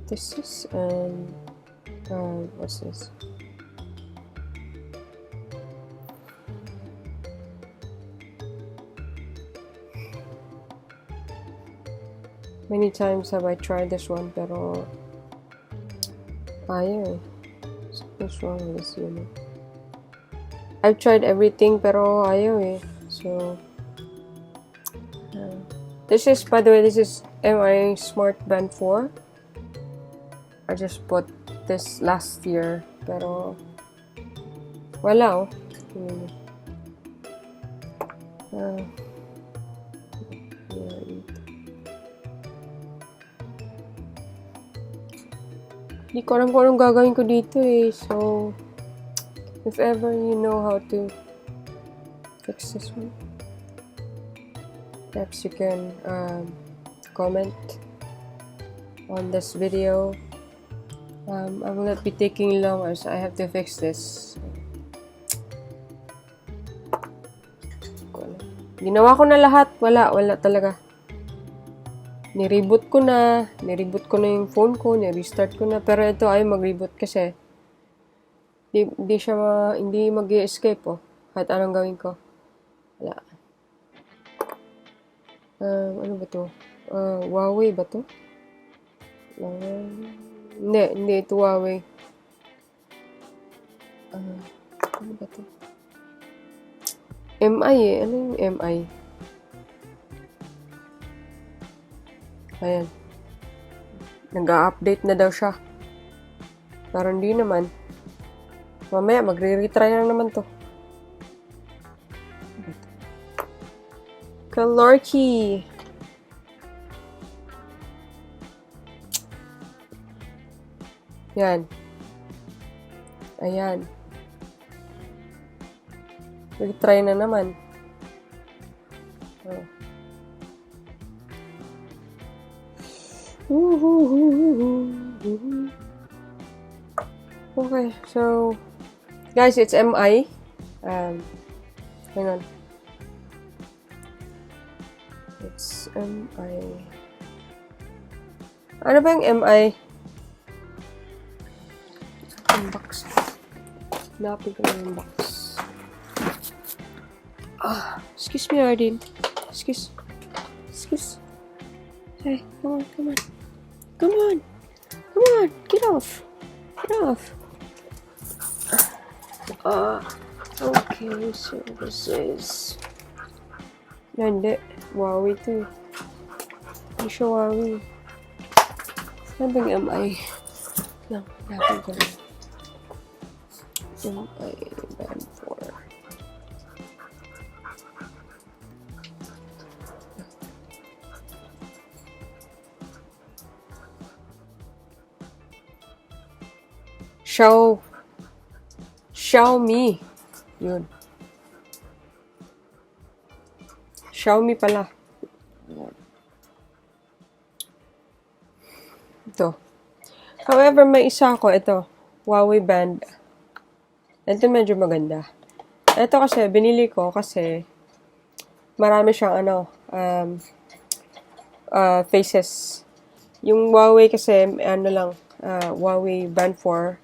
This is, what's this? Many times have I tried this one, pero ayaw eh. What's wrong with this unit? I've tried everything, pero ayaw eh. So, this is, by the way, this is MI Smart Band 4. I just bought this last year, pero wala oh. Hindi ko alam kung anong gagawin ko dito eh. So, if ever you know how to fix this one, perhaps you can comment on this video. I will not be taking long as I have to fix this. Ginawa ko na lahat. Wala talaga. Nireboot ko na yung phone ko, ni-restart ko na, pero ito ay mag-reboot kasi hindi mag-escape oh, kahit anong gawin ko. Wala. Ano ba to? Huawei ba to? Hindi ito Huawei. Ano ba to? MI eh. Ano yung MI? Ayan. Nag-a-update na daw siya. Pero hindi naman. Mamaya, magre-retry na naman to. Kalorky! Yan. Ayan. Retry na naman. Oh. Okay, so guys, it's MI. Hang on. It's MI. Ano ba yung MI? Yung box. Napin ko na yung box. Excuse me, Ardeen. Excuse. Hey, come on. Come on, get off. Okay, so this is... Hindi, Huawei to. Hindi siya Huawei. Ano bang MI? Lang, napin ko lang. MI Band 4. Xiaomi. Yun. Xiaomi pala. Ito. However, may isa ako. Ito. Huawei Band. Ito medyo maganda. Ito kasi, binili ko kasi marami siyang faces. Yung Huawei kasi, Huawei Band 4.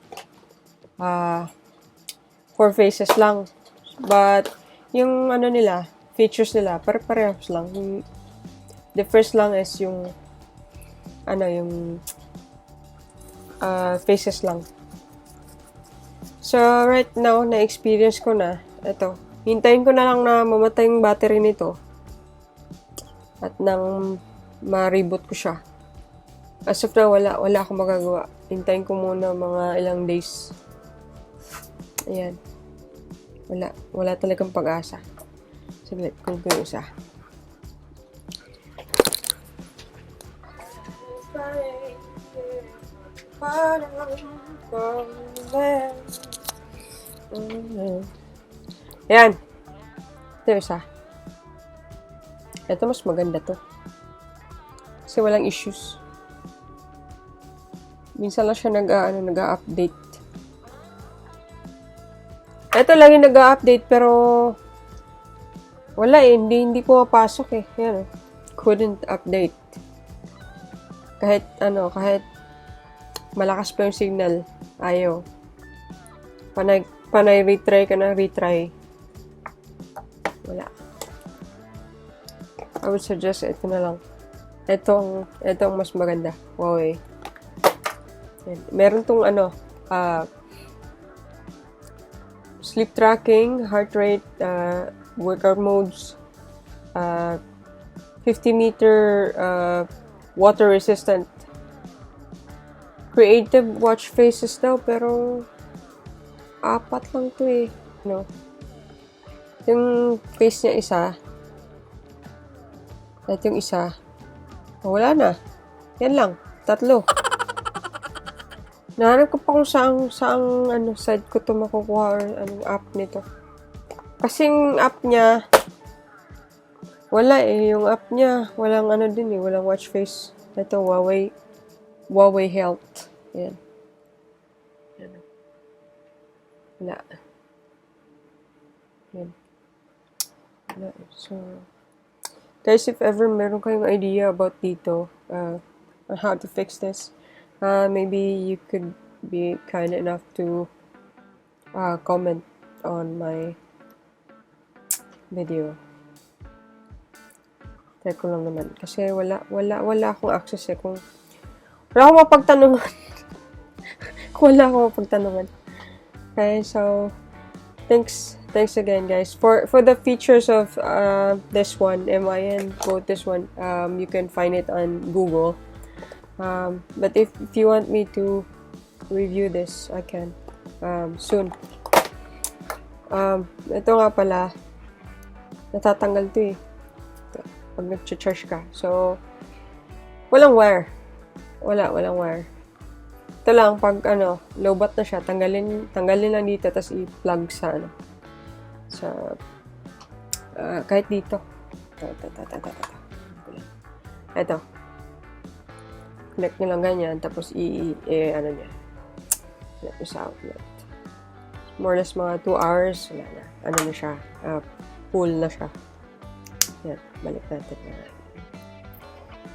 4 faces lang. But, yung nila, features nila, pare-parehas lang. The first lang is yung faces lang. So, right now, na-experience ko na. Ito. Hintayin ko na lang na mamatay yung battery nito. At nang ma-reboot ko siya. As of now, wala akong magagawa. Hintayin ko muna mga ilang days. Ayan. Wala talagang pag-asa. Saglit, kung ko yung isa. Ayan. Ito yung isa. Ito mas maganda to. Kasi walang issues. Minsan lang siya nag-update. Ito lang yung nag-update pero wala eh, hindi pumapasok eh. Yan, couldn't update. Kahit malakas pa yung signal. Ayaw. Panay retry ka na retry. Wala. I would suggest ito na lang. Itong mas maganda. Huawei. Yan. Meron tong sleep tracking, heart rate, workout modes, 50-meter water resistant. Creative watch faces daw, pero 4 lang to eh. Yung face niya isa. At yung isa. Wala na. Yan lang. 3. Nahanap ko pa kung saang site ko to makukuha or anong app nito. Kasi yung app niya, wala eh. Yung app niya, walang din eh. Walang watch face. Ito, Huawei Health. Yan. Wala. Yan. Wala. So, guys, if ever meron kayong idea about dito, on how to fix this, maybe you could be kind enough to comment on my video. Try ko lang naman. Kasi wala akong access eh. Kung wala akong mapagtanungan. Kung wala akong mapagtanungan. Okay, so, thanks again, guys. For the features of this one, MIN quote this one, you can find it on Google. But if you want me to review this, I can soon. Ito nga pala, natatanggal to eh. Ito, pag nag-charge ka. So, walang wire. Walang wire. Ito lang, pag lowbat na siya, tanggalin lang dito, tapos i-plug sa kahit dito. Ito. Connect nyo lang ganyan, tapos niya. Connect nyo sa outlet. More or less mga 2 hours, wala na. Na siya, full na siya. Yan, balik natin na.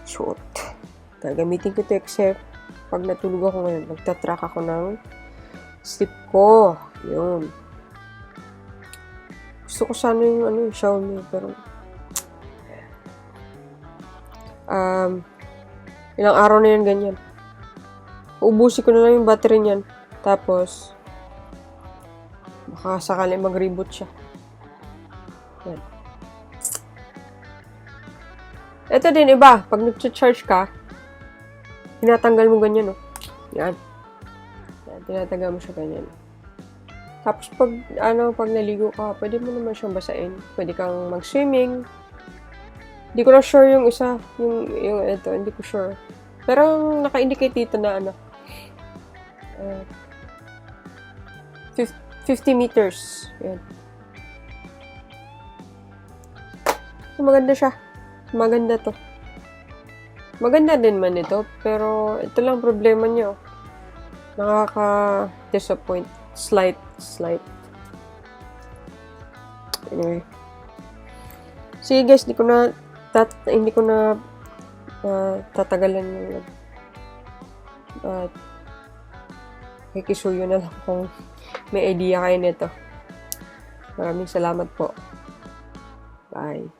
Shoot. Gagamitin ko ito except pag natulog ako ngayon, magta-track ako ng sleep ko. Yun. Gusto ko sana yung Xiaomi, pero ilang araw na yan ganyan. Uubusin ko na lang yung battery niyan. Tapos baka sakali mag-reboot siya. Yan. Ito din iba, pag nag-charge ka, tinatanggal mo ganyan, oh. Yan. Tinatanggal mo siya ganyan. Tapos pag naligo ka, pwede mo naman siyang basain. Pwede kang mag-swimming. Hindi ko na sure yung isa, yung ito, hindi ko sure. Pero naka-indicate dito na 50 meters. Yan. So, maganda siya. Maganda to. Maganda din man ito, pero ito lang problema niyo. Nakaka-disappoint. Slight. Anyway. Sige guys, hindi ko na tatagalan yung kikisuyo na lang kung may idea kayo nito. Maraming salamat po. Bye.